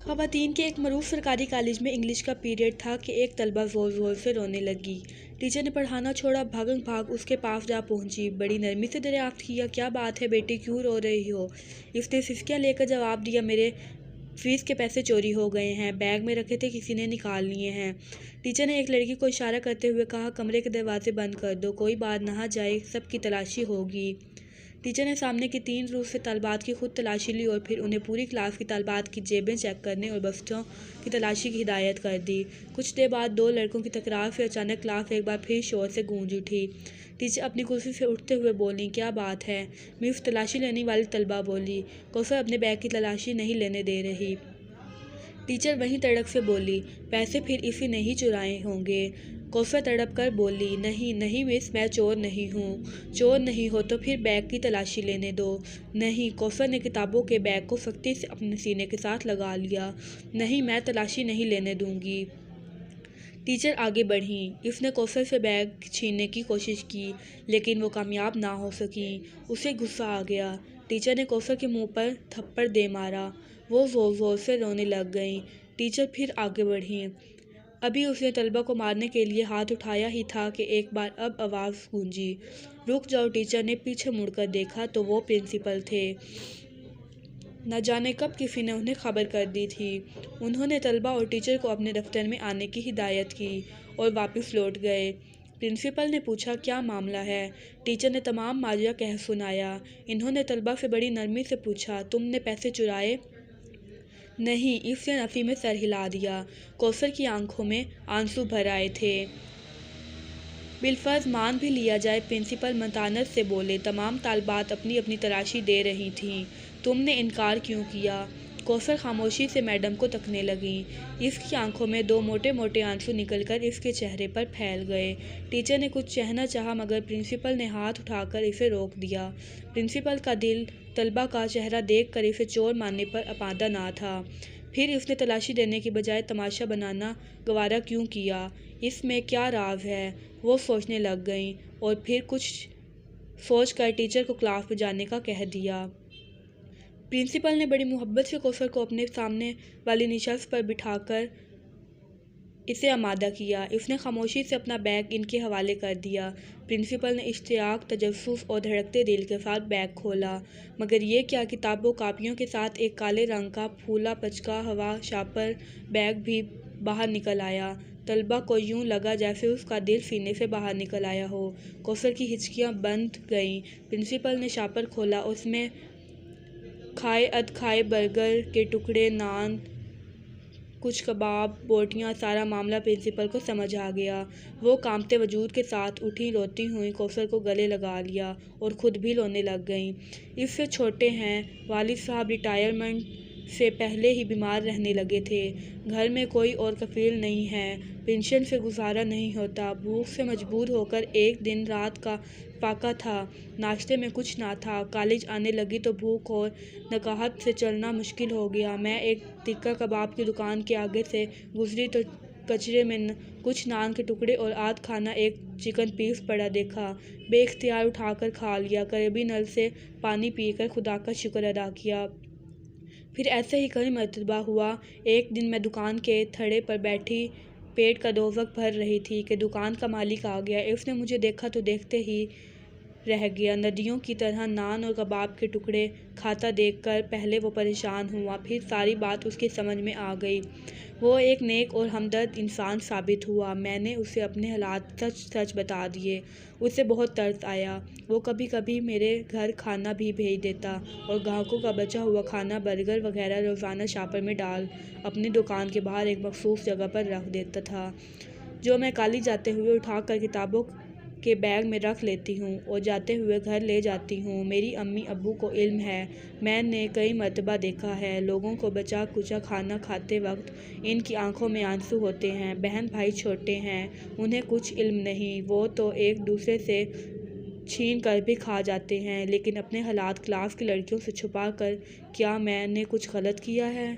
ख़वातीन के एक मरूफ सरकारी कॉलेज में इंग्लिश का पीरियड था कि एक तलबा ज़ोर ज़ोर से रोने लगी। टीचर ने पढ़ाना छोड़ा, भागम भाग उसके पास जा पहुंची। बड़ी नरमी से दरियाफ्त किया, क्या बात है बेटी, क्यों रो रही हो? इसने सिसकियाँ लेकर जवाब दिया, मेरे फीस के पैसे चोरी हो गए हैं, बैग में रखे थे, किसी ने निकाल लिए हैं। टीचर ने एक लड़की को इशारा करते हुए कहा, कमरे के दरवाजे बंद कर दो, कोई बाहर ना जाए, सबकी तलाशी होगी। टीचर ने सामने की 3 रूफ से तलबात की खुद तलाशी ली और फिर उन्हें पूरी क्लास की तलबात की जेबें चेक करने और बस्तों की तलाशी की हिदायत कर दी। कुछ देर बाद 2 लड़कों की तकरार से अचानक क्लास एक बार फिर शोर से गूंज उठी। टीचर अपनी कुर्सी से उठते हुए बोली, क्या बात है? मिस तलाशी लेने वाली तलबा बोली, कौसर अपने बैग की तलाशी नहीं लेने दे रही। टीचर वहीं तड़क से बोली, पैसे फिर इसी ने ही चुराए होंगे। कौसर तड़प कर बोली, नहीं नहीं मिस, मैं चोर नहीं हूँ। चोर नहीं हो तो फिर बैग की तलाशी लेने दो। नहीं। कौसर ने किताबों के बैग को सख्ती से अपने सीने के साथ लगा लिया। नहीं, मैं तलाशी नहीं लेने दूंगी। टीचर आगे बढ़ीं। इसने कौसर से बैग छीनने की कोशिश की, लेकिन वो कामयाब ना हो सकी। उसे गुस्सा आ गया। टीचर ने कौसर के मुंह पर थप्पड़ दे मारा। वो ज़ोर ज़ोर से रोने लग गई। टीचर फिर आगे बढ़ीं। अभी उसने तलबा को मारने के लिए हाथ उठाया ही था कि एक बार अब आवाज़ गूंजी, रुक जाओ। टीचर ने पीछे मुड़कर देखा तो वो प्रिंसिपल थे। न जाने कब किसी ने उन्हें खबर कर दी थी। उन्होंने तलबा और टीचर को अपने दफ्तर में आने की हिदायत की और वापस लौट गए। प्रिंसिपल ने पूछा, क्या मामला है? टीचर ने तमाम माजरा कह सुनाया। इन्होंने तलबा से बड़ी नरमी से पूछा, तुमने पैसे चुराए? नहीं। इसने नफ़ी में सर हिला दिया। कौसर की आंखों में आंसू भर आए थे। बिलफर्ज मान भी लिया जाए, प्रिंसिपल मतानत से बोले, तमाम तालबात अपनी अपनी तलाशी दे रही थीं, तुमने इनकार क्यों किया? कौसर खामोशी से मैडम को तकने लगी। इसकी आंखों में 2 मोटे मोटे आंसू निकलकर इसके चेहरे पर फैल गए। टीचर ने कुछ कहना चाहा मगर प्रिंसिपल ने हाथ उठाकर इसे रोक दिया। प्रिंसिपल का दिल तलबा का चेहरा देखकर इसे चोर मानने पर आमादा ना था। फिर इसने तलाशी देने की बजाय तमाशा बनाना गवारा क्यों किया? इसमें क्या राज है? वो सोचने लग गईं और फिर कुछ सोच कर टीचर को क्लास में जाने का कह दिया। प्रिंसिपल ने बड़ी मोहब्बत से कौसर को अपने सामने वाली निशस्त पर बिठाकर इसे आमादा किया। इसने खामोशी से अपना बैग इनके हवाले कर दिया। प्रिंसिपल ने इश्तियाक, तजस्सुस और धड़कते दिल के साथ बैग खोला, मगर ये क्या, किताबों कापियों के साथ एक काले रंग का फूला पचका हवा शापर बैग भी बाहर निकल आया। तलबा को यूं लगा जैसे उसका दिल सीने से बाहर निकल आया हो। कौसर की हिचकियां बंध गईं। प्रिंसिपल ने शापर खोला, उसमें खाए अधखाए बर्गर के टुकड़े, नान, कुछ कबाब, बोटियां। सारा मामला प्रिंसिपल को समझ आ गया। वो कांपते वजूद के साथ उठी, रोती हुई कौसर को गले लगा लिया और खुद भी रोने लग गईं। इससे छोटे हैं, वालिद साहब रिटायरमेंट से पहले ही बीमार रहने लगे थे। घर में कोई और कफील नहीं है, पेंशन से गुजारा नहीं होता। भूख से मजबूर होकर एक दिन रात का फाका था, नाश्ते में कुछ ना था। कॉलेज आने लगी तो भूख और नकाहत से चलना मुश्किल हो गया। मैं एक टिक्का कबाब की दुकान के आगे से गुजरी तो कचरे में कुछ नान के टुकड़े और आध खाना एक चिकन पीस पड़ा देखा। बेख्तियार उठाकर खा लिया। करीबी नल से पानी पीकर खुदा का शुक्र अदा किया। फिर ऐसे ही कई मरतबा हुआ। एक दिन मैं दुकान के थड़े पर बैठी पेट का दोज़ख भर रही थी कि दुकान का मालिक आ गया। उसने मुझे देखा तो देखते ही रह गया। नदियों की तरह नान और कबाब के टुकड़े खाता देखकर पहले वो परेशान हुआ, फिर सारी बात उसकी समझ में आ गई। वो एक नेक और हमदर्द इंसान साबित हुआ। मैंने उसे अपने हालात सच सच बता दिए। उसे बहुत तरस आया। वो कभी कभी मेरे घर खाना भी भेज देता और ग्राहकों का बचा हुआ खाना, बर्गर वगैरह रोज़ाना शापर में डाल अपनी दुकान के बाहर एक मखसूस जगह पर रख देता था, जो मैं कॉलेज जाते हुए उठाकर किताबों के बैग में रख लेती हूँ और जाते हुए घर ले जाती हूँ। मेरी अम्मी अब्बू को इल्म है। मैंने कई मरतबा देखा है, लोगों को बचा कुचा खाना खाते वक्त इनकी आंखों में आंसू होते हैं। बहन भाई छोटे हैं, उन्हें कुछ इल्म नहीं, वो तो एक दूसरे से छीन कर भी खा जाते हैं, लेकिन अपने हालात क्लास की लड़कियों से छुपा कर। क्या मैंने कुछ गलत किया है?